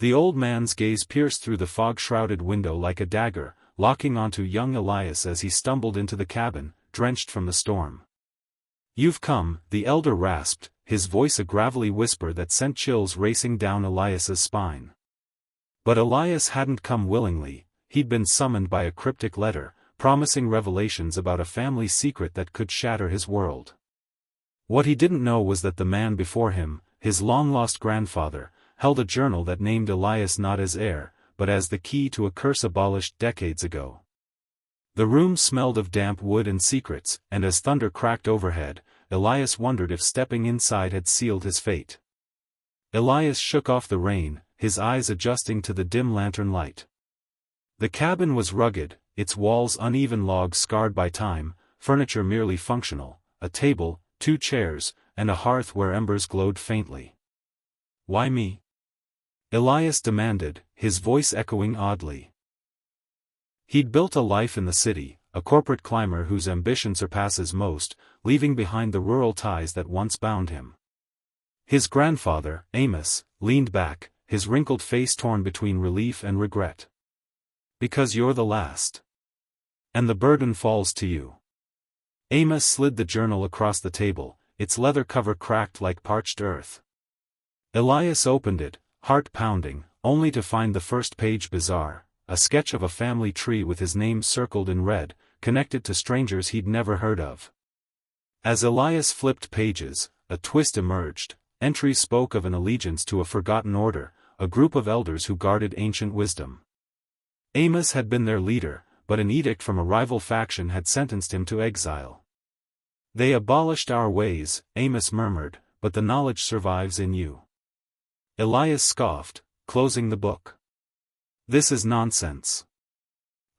The old man's gaze pierced through the fog-shrouded window like a dagger, locking onto young Elias as he stumbled into the cabin, drenched from the storm. "You've come," the elder rasped, his voice a gravelly whisper that sent chills racing down Elias's spine. But Elias hadn't come willingly. He'd been summoned by a cryptic letter, promising revelations about a family secret that could shatter his world. What he didn't know was that the man before him, his long-lost grandfather, held a journal that named Elias not as heir, but as the key to a curse abolished decades ago. The room smelled of damp wood and secrets, and as thunder cracked overhead, Elias wondered if stepping inside had sealed his fate. Elias shook off the rain, his eyes adjusting to the dim lantern light. The cabin was rugged, its walls uneven logs scarred by time, furniture merely functional, a table, 2 chairs, and a hearth where embers glowed faintly. "Why me?" Elias demanded, his voice echoing oddly. He'd built a life in the city, a corporate climber whose ambition surpasses most, leaving behind the rural ties that once bound him. His grandfather, Amos, leaned back, his wrinkled face torn between relief and regret. "Because you're the last. And the burden falls to you." Amos slid the journal across the table, its leather cover cracked like parched earth. Elias opened it, heart pounding, only to find the first page bizarre, a sketch of a family tree with his name circled in red, connected to strangers he'd never heard of. As Elias flipped pages, a twist emerged. Entries spoke of an allegiance to a forgotten order, a group of elders who guarded ancient wisdom. Amos had been their leader, but an edict from a rival faction had sentenced him to exile. "They abolished our ways," Amos murmured, "but the knowledge survives in you." Elias scoffed, closing the book. "This is nonsense.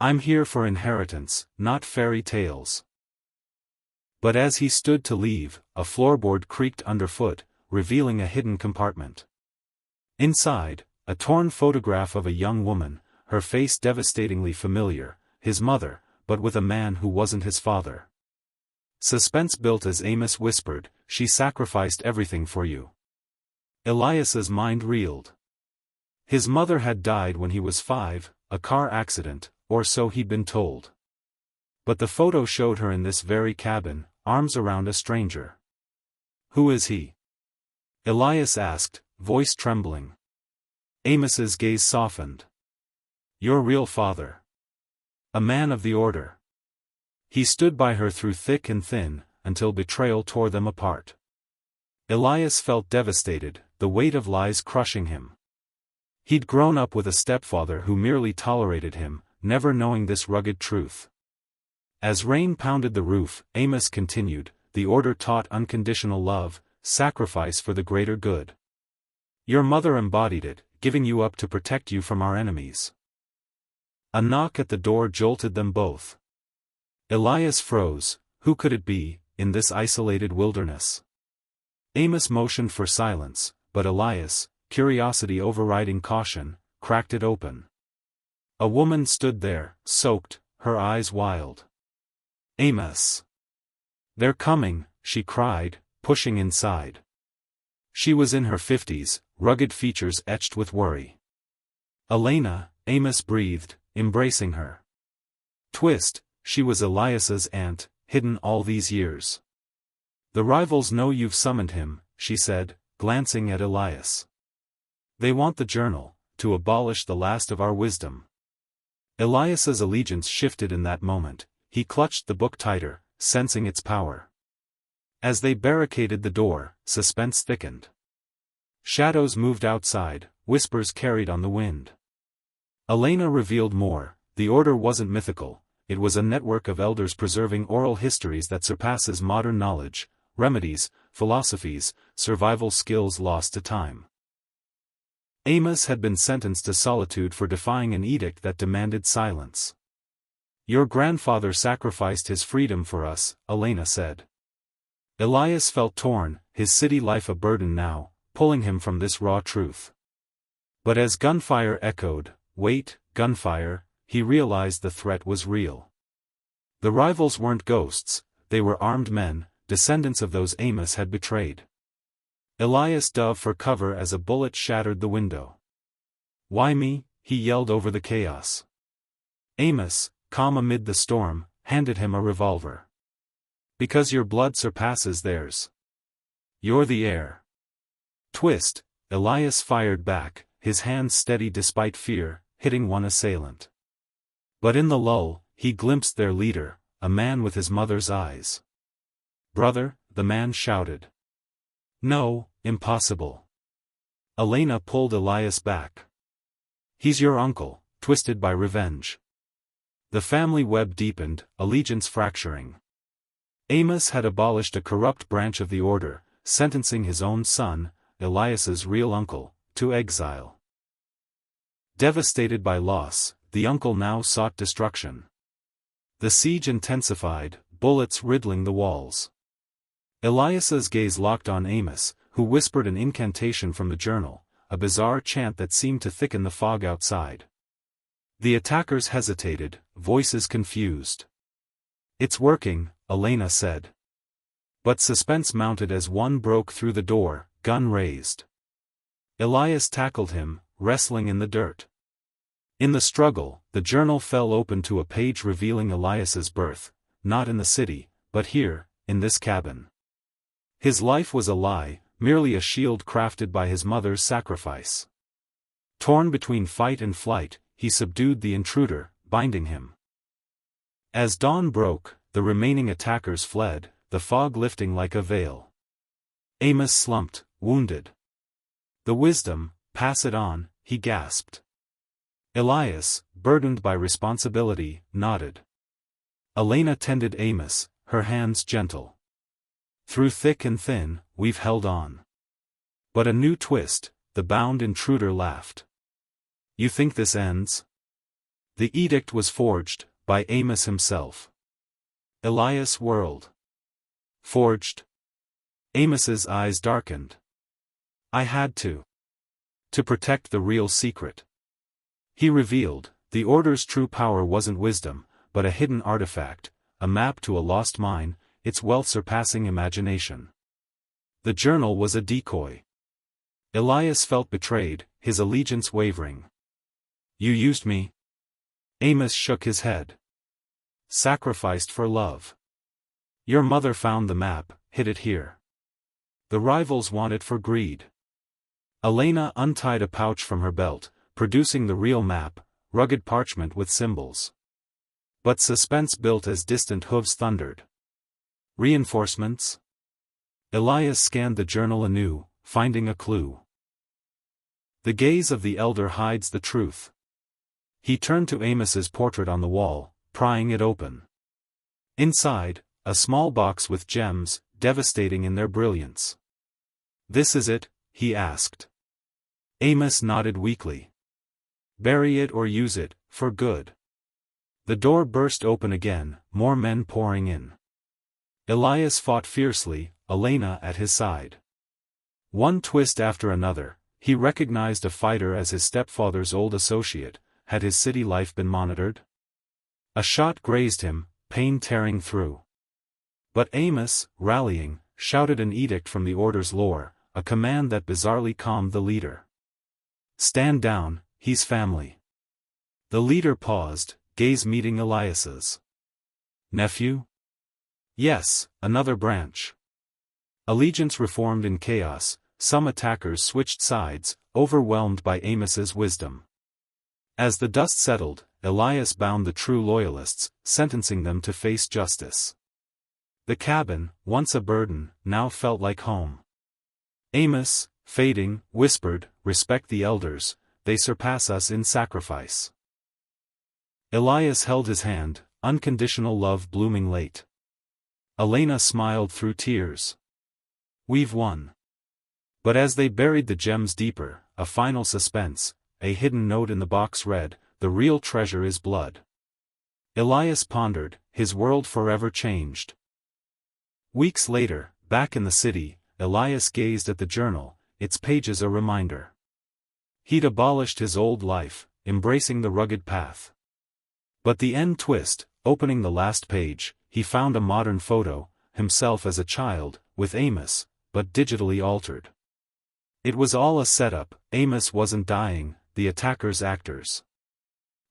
I'm here for inheritance, not fairy tales." But as he stood to leave, a floorboard creaked underfoot, revealing a hidden compartment. Inside, a torn photograph of a young woman, her face devastatingly familiar, his mother, but with a man who wasn't his father. Suspense built as Amos whispered, "She sacrificed everything for you." Elias's mind reeled. His mother had died when he was 5, a car accident, or so he'd been told. But the photo showed her in this very cabin, arms around a stranger. "Who is he?" Elias asked, voice trembling. Amos's gaze softened. "Your real father. A man of the order. He stood by her through thick and thin, until betrayal tore them apart." Elias felt devastated, the weight of lies crushing him. He'd grown up with a stepfather who merely tolerated him, never knowing this rugged truth. As rain pounded the roof, Amos continued, "The order taught unconditional love, sacrifice for the greater good. Your mother embodied it, giving you up to protect you from our enemies." A knock at the door jolted them both. Elias froze. Who could it be, in this isolated wilderness? Amos motioned for silence, but Elias, curiosity overriding caution, cracked it open. A woman stood there, soaked, her eyes wild. "Amos! They're coming," she cried, pushing inside. She was in her 50s, rugged features etched with worry. "Elena," Amos breathed, embracing her. Twist, she was Elias's aunt, hidden all these years. "The rivals know you've summoned him," she said, glancing at Elias. "They want the journal, to abolish the last of our wisdom." Elias's allegiance shifted in that moment. He clutched the book tighter, sensing its power. As they barricaded the door, suspense thickened. Shadows moved outside, whispers carried on the wind. Elena revealed more. The order wasn't mythical, it was a network of elders preserving oral histories that surpasses modern knowledge, remedies, philosophies, survival skills lost to time. Amos had been sentenced to solitude for defying an edict that demanded silence. "Your grandfather sacrificed his freedom for us," Elena said. Elias felt torn, his city life a burden now, pulling him from this raw truth. But as gunfire echoed, "Wait, gunfire," he realized the threat was real. The rivals weren't ghosts, they were armed men, descendants of those Amos had betrayed. Elias dove for cover as a bullet shattered the window. "Why me?" he yelled over the chaos. Amos, calm amid the storm, handed him a revolver. "Because your blood surpasses theirs. You're the heir." Twist, Elias fired back, his hands steady despite fear, hitting one assailant. But in the lull, he glimpsed their leader, a man with his mother's eyes. "Brother," the man shouted. "No, impossible." Elena pulled Elias back. "He's your uncle, twisted by revenge." The family web deepened, allegiance fracturing. Amos had abolished a corrupt branch of the order, sentencing his own son, Elias's real uncle, to exile. Devastated by loss, the uncle now sought destruction. The siege intensified, bullets riddling the walls. Elias's gaze locked on Amos, who whispered an incantation from the journal, a bizarre chant that seemed to thicken the fog outside. The attackers hesitated, voices confused. "It's working," Elena said. But suspense mounted as one broke through the door, gun raised. Elias tackled him, wrestling in the dirt. In the struggle, the journal fell open to a page revealing Elias's birth, not in the city, but here, in this cabin. His life was a lie, merely a shield crafted by his mother's sacrifice. Torn between fight and flight, he subdued the intruder, binding him. As dawn broke, the remaining attackers fled, the fog lifting like a veil. Amos slumped, wounded. "The wisdom, pass it on," he gasped. Elias, burdened by responsibility, nodded. Elena tended Amos, her hands gentle. "Through thick and thin, we've held on." But a new twist, the bound intruder laughed. "You think this ends?" The edict was forged, by Amos himself. Elias whirled. "Forged?" Amos's eyes darkened. "I had to. To protect the real secret." He revealed, the Order's true power wasn't wisdom, but a hidden artifact, a map to a lost mine, its wealth surpassing imagination. The journal was a decoy. Elias felt betrayed, his allegiance wavering. "You used me?" Amos shook his head. "Sacrificed for love. Your mother found the map, hid it here. The rivals want it for greed." Elena untied a pouch from her belt, producing the real map, rugged parchment with symbols. But suspense built as distant hooves thundered. "Reinforcements?" Elias scanned the journal anew, finding a clue. The gaze of the elder hides the truth. He turned to Amos's portrait on the wall, prying it open. Inside, a small box with gems, devastating in their brilliance. "This is it?" he asked. Amos nodded weakly. "Bury it or use it, for good." The door burst open again, more men pouring in. Elias fought fiercely, Elena at his side. One twist after another, he recognized a fighter as his stepfather's old associate. Had his city life been monitored? A shot grazed him, pain tearing through. But Amos, rallying, shouted an edict from the Order's lore, a command that bizarrely calmed the leader. "Stand down, he's family." The leader paused, gaze meeting Elias's. "Nephew?" "Yes, another branch." Allegiance reformed in chaos, some attackers switched sides, overwhelmed by Amos's wisdom. As the dust settled, Elias bound the true loyalists, sentencing them to face justice. The cabin, once a burden, now felt like home. Amos, fading, whispered, "Respect the elders, they surpass us in sacrifice." Elias held his hand, unconditional love blooming late. Elena smiled through tears. "We've won." But as they buried the gems deeper, a final suspense, a hidden note in the box read, "The real treasure is blood." Elias pondered, his world forever changed. Weeks later, back in the city, Elias gazed at the journal, its pages a reminder. He'd abolished his old life, embracing the rugged path. But the end twist, opening the last page, he found a modern photo, himself as a child, with Amos, but digitally altered. It was all a setup. Amos wasn't dying, the attacker's actors.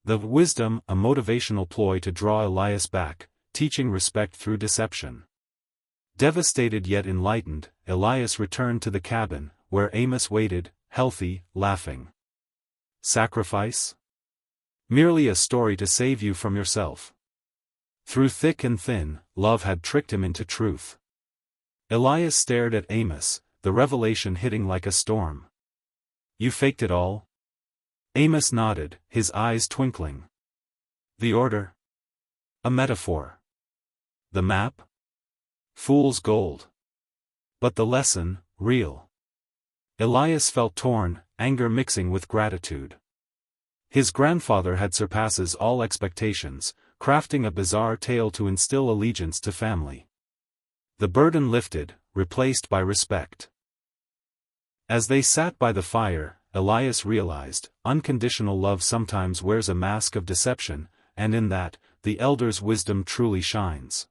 The wisdom, a motivational ploy to draw Elias back, teaching respect through deception. Devastated yet enlightened, Elias returned to the cabin, where Amos waited, healthy, laughing. Sacrifice? Merely a story to save you from yourself. Through thick and thin, love had tricked him into truth. Elias stared at Amos, the revelation hitting like a storm. You faked it all? Amos nodded, his eyes twinkling. The order? A metaphor. The map? Fool's gold. But the lesson, real. Elias felt torn, anger mixing with gratitude. His grandfather had surpasses all expectations, crafting a bizarre tale to instill allegiance to family. The burden lifted, replaced by respect. As they sat by the fire, Elias realized, unconditional love sometimes wears a mask of deception, and in that, the elder's wisdom truly shines.